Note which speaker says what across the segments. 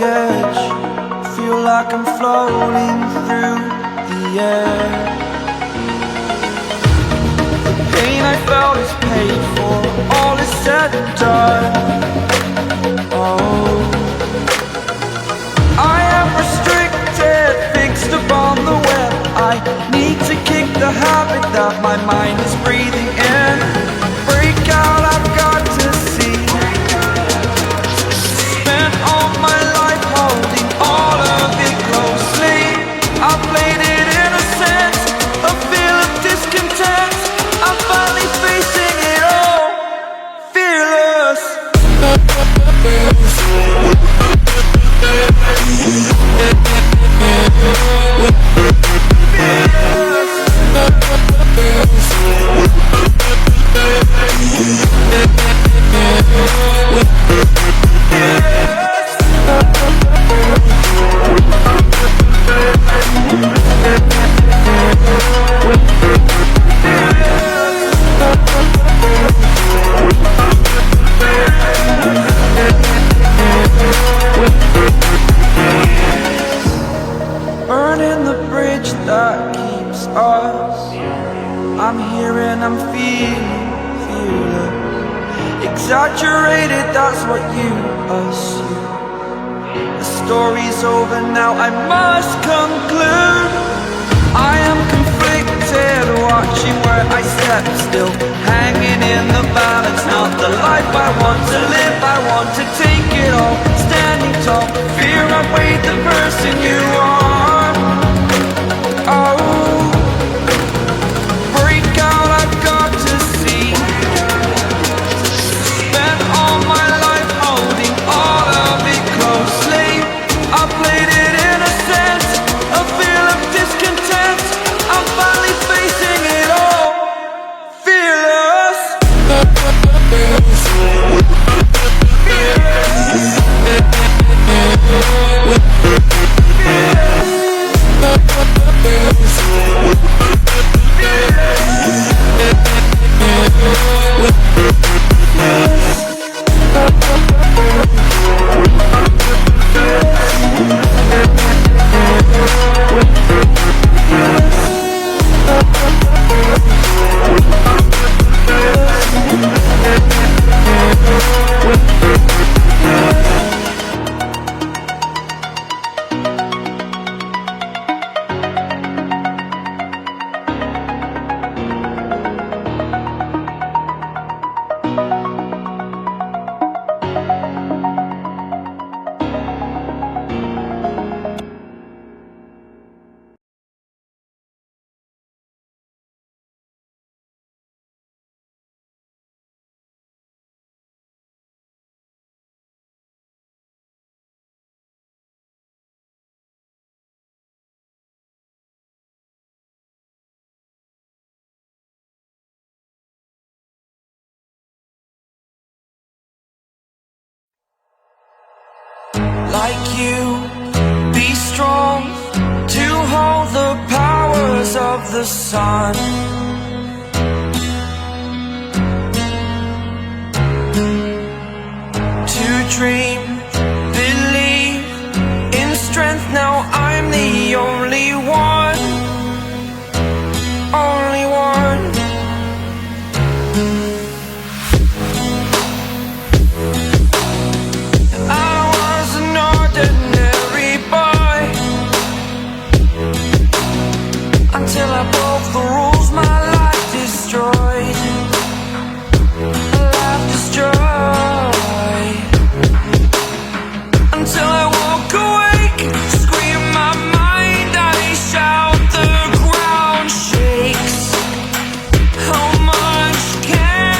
Speaker 1: edge. Feel like I'm floating through the air. The pain I felt is paid for, all is said and done. Oh, I am restricted, fixed upon the web. I need to kick the habit that my mind is breathing in. Break out, I've got to see. Spent all my life holding all of it closely. I played it innocent, a feel of discontent. I'm finally facing it all, fearless. Burning the bridge that keeps us. I'm here and I'm feeling fearless. Exaggerated, that's what you assume. The story's over now, I must conclude. I am conflicted, watching where I step still, hanging in the balance. Not the life I want to live, I want to take it all. Standing tall, fear outweighed the person you are. Oh, break out, I've got to see. Spent all my life holding all of it closely. I played it innocent, a feel of discontent. I'm finally facing it all, fearless. Like you, be strong to hold the powers of the sun. To dream, believe in strength. Now I'm the only one, only one. Until I broke the rules, my life destroyed. Life destroyed. Until I woke awake, scream my mind, I shout, the ground shakes. How much can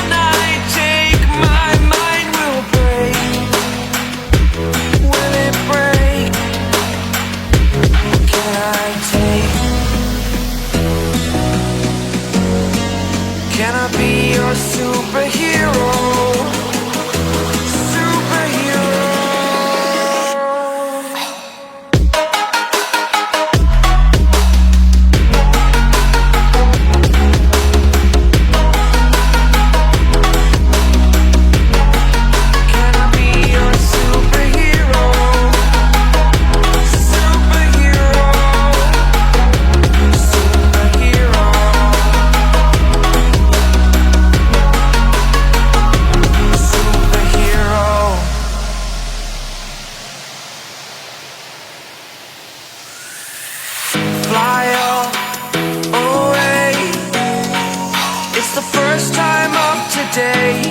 Speaker 1: I'm up today.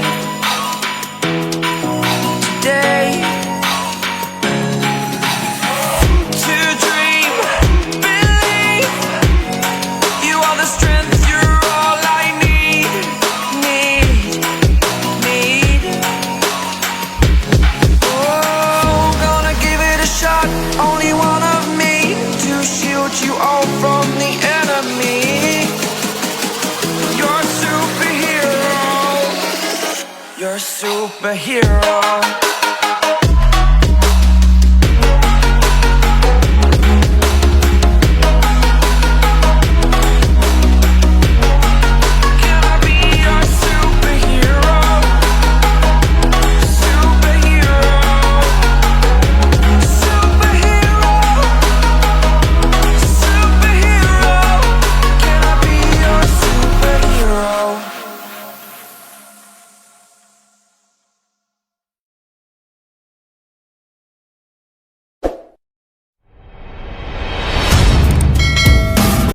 Speaker 1: To dream, believe. You are the strength, you're all I need. Oh, gonna give it a shot. Only one of me to shield you all from the enemy. You're a superhero. You're a superhero.